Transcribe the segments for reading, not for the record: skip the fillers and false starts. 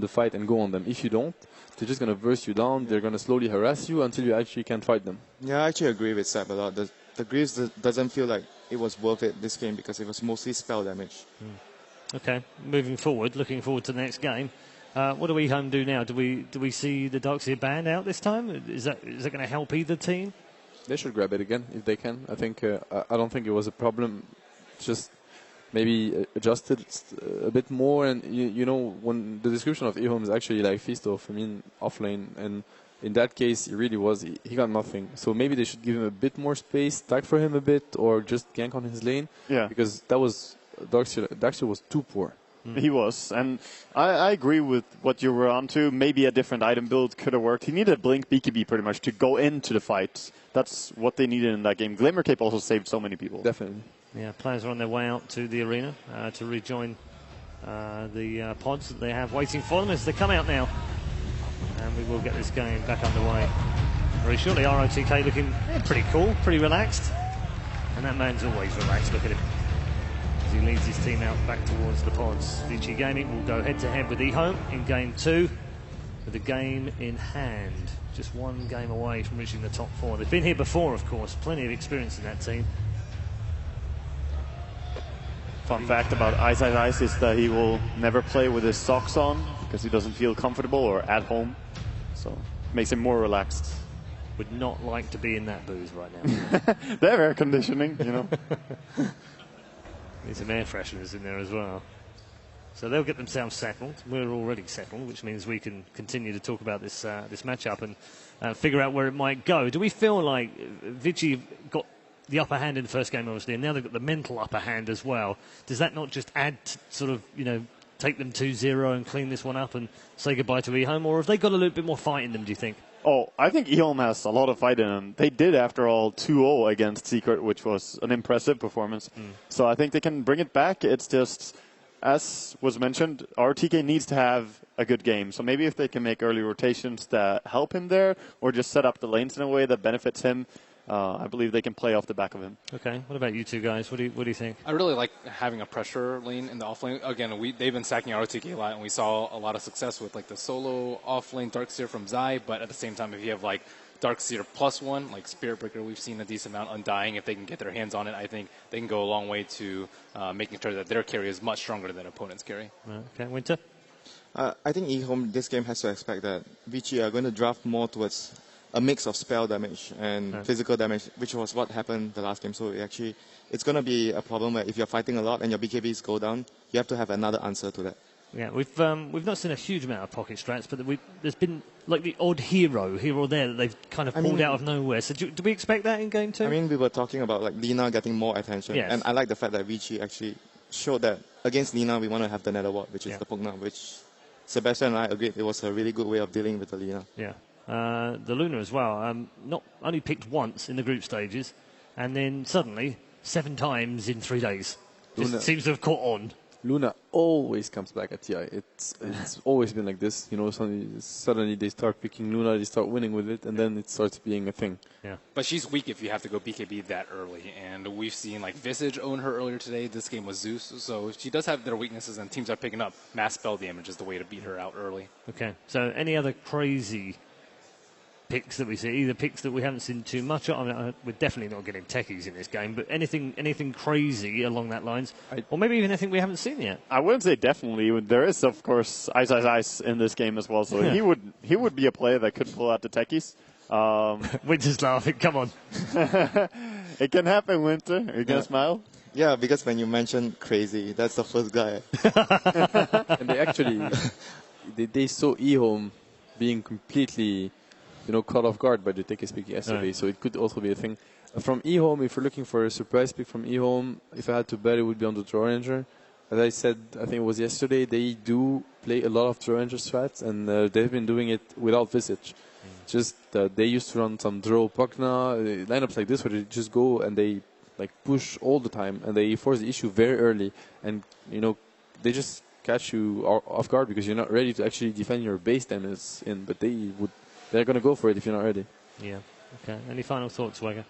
the fight and go on them. If you don't, they're just going to verse you down. They're going to slowly harass you until you actually can't fight them. Yeah, I actually agree with Seb a lot. The Greaves doesn't feel like it was worth it this game because it was mostly spell damage. Okay, moving forward, looking forward to the next game. What do we home do now? Do we see the Darkseer band out this time? Is that going to help either team? They should grab it again if they can. I think I don't think it was a problem. Just maybe adjust it a bit more. And you know, when the description of Ehome is actually like feast off. I mean, offlane, and in that case, it really was. He got nothing. So maybe they should give him a bit more space, tag for him a bit, or just gank on his lane. Yeah, because that was Darkseer was too poor. He was, and I agree with what you were on to. Maybe a different item build could have worked. He needed Blink BKB pretty much to go into the fight. That's what they needed in that game. Glimmer Cape also saved so many people. Definitely. Yeah, players are on their way out to the arena to rejoin the pods that they have waiting for them as they come out now. And we will get this game back underway very shortly. ROTK looking pretty cool, pretty relaxed. And that man's always relaxed. Look at him. As he leads his team out back towards the pods. Vici Gaming will go head-to-head with Ehome in Game 2 with a game in hand. Just one game away from reaching the top 4. They've been here before, of course. Plenty of experience in that team. Fun fact about Ice is that he will never play with his socks on because he doesn't feel comfortable or at home. So makes him more relaxed. Would not like to be in that booth right now. They have air conditioning, you know. Need some air fresheners in there as well. So they'll get themselves settled. We're already settled, which means we can continue to talk about this this matchup and figure out where it might go. Do we feel like Vici got the upper hand in the first game, obviously, and now they've got the mental upper hand as well? Does that not just add to sort of, you know, take them 2-0 and clean this one up and say goodbye to Ehome, or have they got a little bit more fight in them, do you think? Oh, I think Ehome has a lot of fight in them. They did, after all, 2-0 against Secret, which was an impressive performance. So I think they can bring it back. It's just, as was mentioned, RTK needs to have a good game. So maybe if they can make early rotations that help him there, or just set up the lanes in a way that benefits him, I believe they can play off the back of him. Okay, what about you two guys? What do you think? I really like having a pressure lane in the off lane. Again, they've been sacking ROTK a lot, and we saw a lot of success with like the solo off lane Darkseer from Zai. But at the same time, if you have like Darkseer +1, like Spirit Breaker, we've seen a decent amount Undying. If they can get their hands on it, I think they can go a long way to making sure that their carry is much stronger than opponent's carry. Okay, Winter? I think Ehome this game has to expect that Vici are going to draft more towards a mix of spell damage and physical damage, which was what happened the last game. So it's going to be a problem where if you're fighting a lot and your BKBs go down, you have to have another answer to that. Yeah, we've not seen a huge amount of pocket strats, but there's been like the odd hero here or there that they've kind of pulled out of nowhere. So do we expect that in Game 2? I mean, we were talking about like Lina getting more attention, and I like the fact that Vici actually showed that against Lina we want to have the Nether Ward, which is the Pugna, which Sebastian and I agreed it was a really good way of dealing with the Lina. Yeah. The Luna as well, not only picked once in the group stages, and then suddenly 7 times in 3 days. Just seems to have caught on. Luna always comes back at TI. It's always been like this. You know, suddenly they start picking Luna, they start winning with it, and then it starts being a thing. Yeah. But she's weak if you have to go BKB that early. And we've seen like Visage own her earlier today. This game was Zeus. So she does have their weaknesses, and teams are picking up. Mass spell damage is the way to beat her out early. Okay. So any other crazy picks that we see, either picks that we haven't seen too much of? I mean, we're definitely not getting techies in this game, but anything crazy along that lines, or maybe even anything we haven't seen yet. I wouldn't say definitely. There is, of course, Ice in this game as well, so he would be a player that could pull out the techies. Winter's laughing. Come on. It can happen, Winter. Are you gonna smile? Yeah, because when you mentioned crazy, that's the first guy. And they actually they saw Ehome being completely, caught off guard by the Tekis pick yesterday, so it could also be a thing. From Ehome, if you're looking for a surprise pick from Ehome, if I had to bet, it would be on the Draw Ranger. As I said, I think it was yesterday, they do play a lot of Draw Ranger strats, and they've been doing it without Visage. Just they used to run some Draw Pugna, lineups like this where they just go and they push all the time, and they force the issue very early, and they just catch you off guard because you're not ready to actually defend your base damage but they're going to go for it if you're not ready. Yeah. Okay. Any final thoughts, Wega?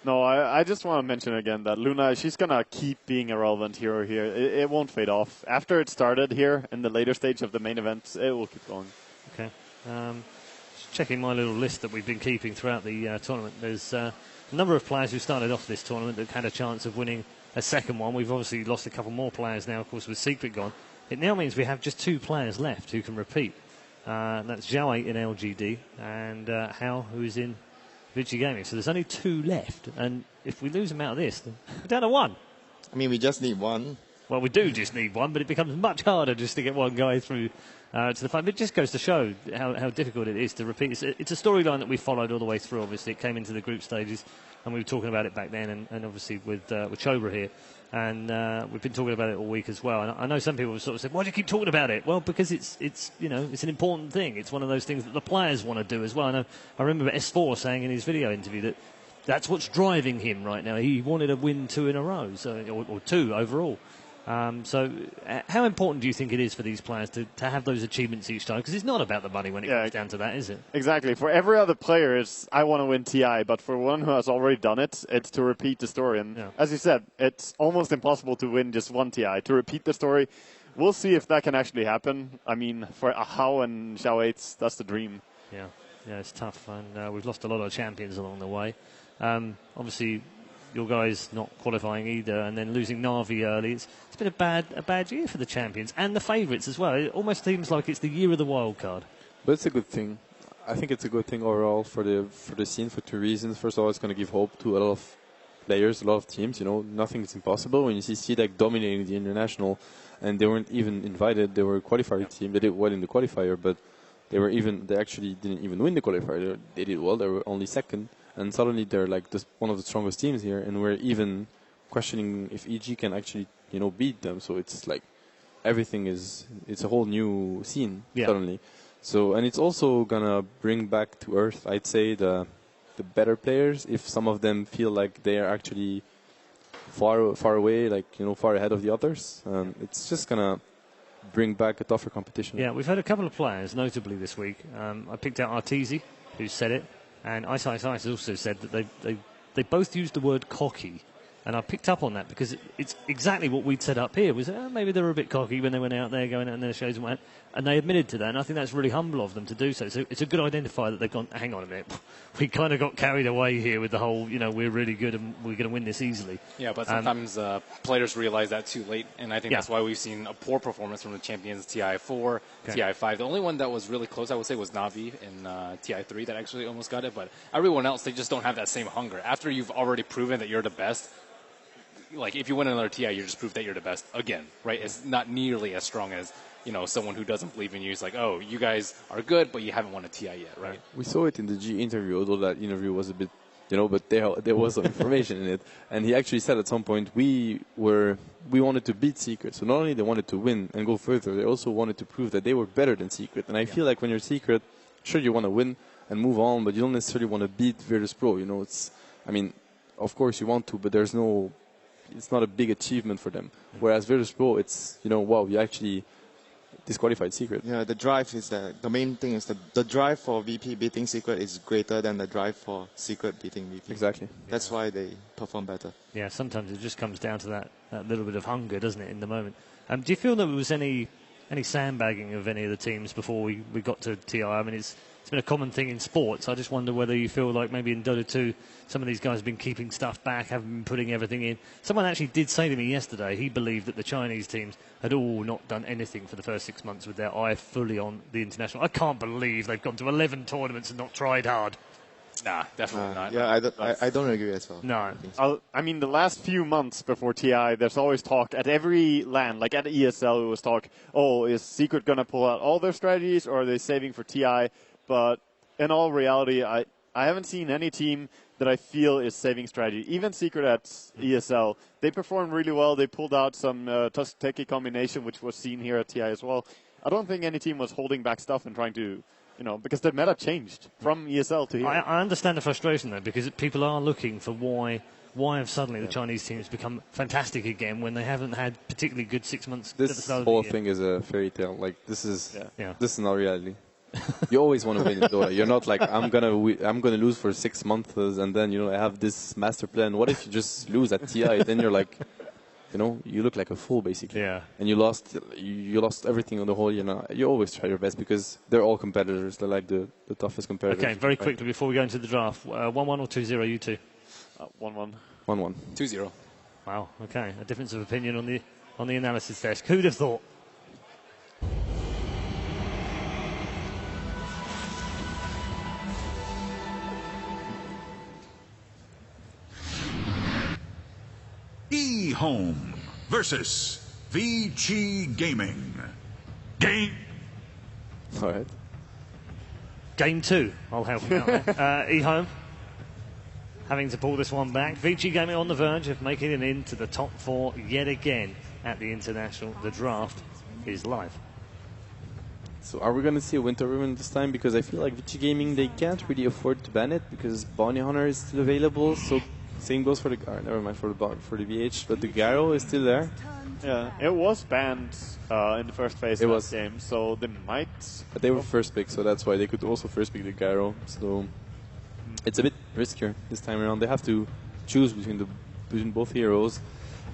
No, I just want to mention again that Luna, she's going to keep being a relevant hero here. It won't fade off. After it started here in the later stage of the main event, it will keep going. Okay. Just checking my little list that we've been keeping throughout the tournament. There's a number of players who started off this tournament that had a chance of winning a second one. We've obviously lost a couple more players now, of course, with Secret gone. It now means we have just 2 players left who can repeat. That's Zhao 8 in LGD and Hao, who's in Vici Gaming. So there's only 2 left, and if we lose them out of this, then we're down to 1. I mean, we just need one. Well, we do just need one, but it becomes much harder just to get one guy through to the final. It just goes to show how difficult it is to repeat. It's a storyline that we followed all the way through. Obviously, it came into the group stages, and we were talking about it back then, and obviously with Chobra here. And we've been talking about it all week as well. And I know some people have sort of said, why do you keep talking about it? Well, because it's an important thing. It's one of those things that the players want to do as well. I remember S4 saying in his video interview that that's what's driving him right now. He wanted to win 2 in a row, or 2 overall. So how important do you think it is for these players to have those achievements each time? Because it's not about the money when it comes down to that, is it? Exactly. For every other player, it's I want to win TI, but for one who has already done it, it's to repeat the story. And as you said, it's almost impossible to win just one TI. To repeat the story, we'll see if that can actually happen. I mean, for Hao and Xiao 8, that's the dream. Yeah, it's tough. And we've lost a lot of champions along the way. Obviously, your guys not qualifying either, and then losing Na'Vi early. It's been a bad year for the champions and the favourites as well. It almost seems like it's the year of the wild card. But it's a good thing. I think it's a good thing overall for the scene for 2 reasons. First of all, it's going to give hope to a lot of players, a lot of teams. Nothing is impossible. When you see CDEC dominating the international, and they weren't even invited, they were a qualifier team. They did well in the qualifier, but they actually didn't even win the qualifier. They did well. They were only second. And suddenly they're like one of the strongest teams here, and we're even questioning if EG can actually, beat them. So it's like it's a whole new scene suddenly. So, and it's also gonna bring back to earth, I'd say, the better players, if some of them feel like they are actually far away, far ahead of the others. It's just gonna bring back a tougher competition. Yeah, we've had a couple of players, notably this week. I picked out Arteezy, who said it. And Ice has also said that they both used the word cocky. And I picked up on that because it's exactly what we'd set up here. Was maybe they were a bit cocky when they went out there, going out in their shows and went. And they admitted to that. And I think that's really humble of them to do so. So it's a good identifier that they've gone, hang on a minute. We kind of got carried away here with the whole, we're really good and we're going to win this easily. Yeah, but sometimes players realize that too late. And I think that's why we've seen a poor performance from the champions TI4, TI5. The only one that was really close, I would say, was Na'Vi in TI3 that actually almost got it. But everyone else, they just don't have that same hunger. After you've already proven that you're the best, like if you win another TI, you just prove that you're the best again, right? It's not nearly as strong as someone who doesn't believe in you. It's like, oh, you guys are good, but you haven't won a TI yet, right? We saw it in the G interview, although that interview was a bit, but there was some information in it, and he actually said at some point we wanted to beat Secret. So not only they wanted to win and go further, they also wanted to prove that they were better than Secret. And I feel like when you're Secret, sure you want to win and move on, but you don't necessarily want to beat Virtus Pro. Of course you want to, but it's not a big achievement for them. Whereas Virtus Pro, it's, wow, you actually disqualified Secret. Yeah, the drive is the main thing is the drive for VP beating Secret is greater than the drive for Secret beating VP. Exactly. That's why they perform better. Yeah, sometimes it just comes down to that little bit of hunger, doesn't it, in the moment. Do you feel there was any sandbagging of any of the teams before we got to TI? I mean, it's been a common thing in sports. I just wonder whether you feel like maybe in Dota 2 some of these guys have been keeping stuff back, haven't been putting everything in. Someone actually did say to me yesterday he believed that the Chinese teams had all not done anything for the first 6 months with their eye fully on the international. I can't believe they've gone to 11 tournaments and not tried hard. Nah, definitely not. Yeah, I don't agree as well. No. I mean, the last few months before TI, there's always talk at every LAN, like at ESL, it was talk, is Secret going to pull out all their strategies or are they saving for TI? But in all reality, I haven't seen any team that I feel is saving strategy. Even Secret at ESL, they performed really well. They pulled out some Tusk-Teki combination, which was seen here at TI as well. I don't think any team was holding back stuff and trying to, because the meta changed from ESL to here. I understand the frustration, though, because people are looking for why have suddenly the Chinese teams become fantastic again when they haven't had particularly good 6 months at the start of the year. This whole thing is a fairy tale. Like, this is not reality. You always want to win in Dota. You're not like I'm gonna lose for 6 months and then I have this master plan. What if you just lose at TI? Then you're like, you look like a fool basically. Yeah. And you lost everything on the whole. You always try your best because they're all competitors. They're like the toughest competitors. Okay, very quickly before we go into the draft, 1-1 or 2-0, you two? 1-1. 1-1. 2-0. Wow. Okay, a difference of opinion on the analysis desk. Who'd have thought? E-Home versus VG Gaming. Game. All right. Game 2. I'll help him out there. E-Home having to pull this one back. VG Gaming on the verge of making it into the top 4 yet again at the International. The draft is live. So are we going to see a Winter Ribbon this time? Because I feel like VG Gaming, they can't really afford to ban it because Bounty Hunter is still available. So same goes for the for the VH, but the Gyro is still there. Yeah, it was banned in the first phase of this game, so they might. But they were first pick, so that's why they could also first pick the Gyro. So it's a bit riskier this time around. They have to choose between both heroes.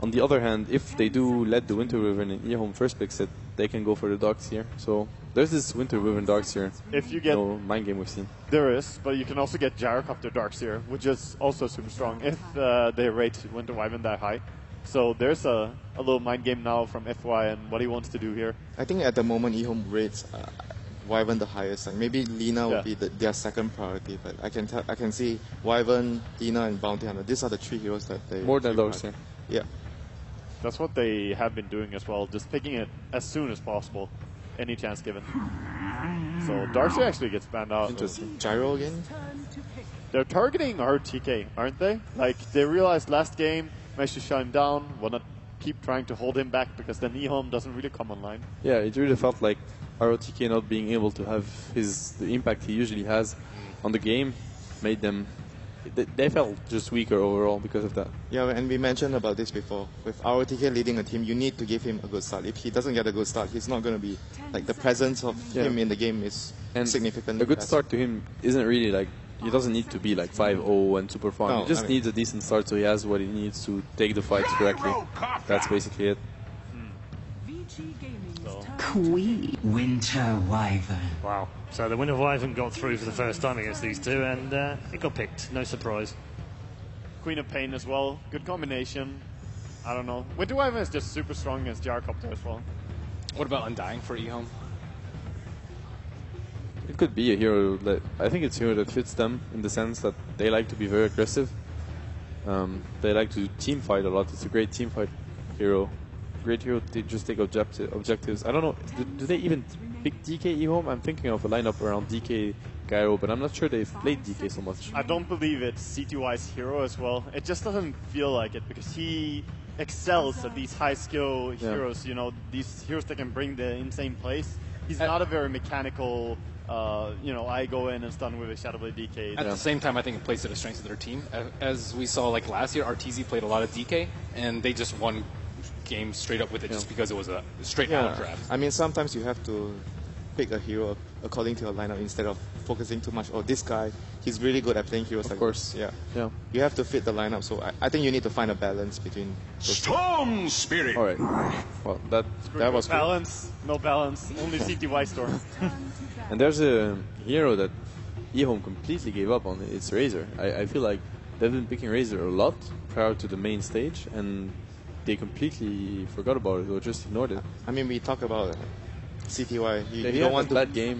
On the other hand, if they do let the Winter Wyvern and E-Home first picks it, they can go for the Darkseer. So there's this Winter Wyvern Darkseer. If you get mind game we've seen. There is, but you can also get Gyrocopter Darkseer, which is also super strong if they rate Winter Wyvern that high. So there's a little mind game now from FY and what he wants to do here. I think at the moment E-Home rates Wyvern the highest. Like maybe Lina would be their second priority, but I can see Wyvern, Lina, and Bounty Hunter. These are the 3 heroes that they more than Darkseer. Yeah. That's what they have been doing as well, just picking it as soon as possible, any chance given. So Darkseer actually gets banned out. Interesting. Gyro again? They're targeting RTK, aren't they? Like, they realized last game, managed to shut him down, will not keep trying to hold him back because then E-Home doesn't really come online. Yeah, it really felt like ROTK not being able to have the impact he usually has on the game made them. They felt just weaker overall because of that. Yeah, and we mentioned about this before. With ROTK leading a team, you need to give him a good start. If he doesn't get a good start, he's not going to be like the presence of him in the game is significant. A good start to him isn't really like he doesn't need to be like 5-0 and super fun. He just needs a decent start so he has what he needs to take the fights correctly. That's basically it. Queen Winter Wyvern. Wow. So the Winter Wyvern got through for the first time against these two, and it got picked. No surprise. Queen of Pain as well. Good combination. I don't know. Winter Wyvern is just super strong against Gyrocopter as well. What about Undying for E-Home? It could be a hero that I think it's a hero that fits them in the sense that they like to be very aggressive. They like to team fight a lot. It's a great team fight hero. Great hero to just take objectives. I don't know. Do they even pick DK E-Home? I'm thinking of a lineup around DK Gyro, but I'm not sure they've played DK so much. I don't believe it's CTY's hero as well. It just doesn't feel like it because he excels at these high skill heroes. You know, these heroes that can bring the insane plays. He's not a very mechanical. I go in and stun with a Shadow Blade DK. At the same time, I think it plays to the strengths of their team. As we saw, like last year, RTZ played a lot of DK, and they just won games straight up with it just because it was a straight out draft. I mean, sometimes you have to pick a hero according to your lineup instead of focusing too much. Oh, this guy, he's really good at playing heroes. Of course, this. Yeah. You have to fit the lineup. So I think you need to find a balance between. Storm Spirit. All right. Well, that was balance. No balance. Only CTY Storm. And there's a hero that E-Home completely gave up on. It's Razor. I feel like they've been picking Razor a lot prior to the main stage, and they completely forgot about it or just ignored it. I mean, we talk about CTY. You don't want to bad game.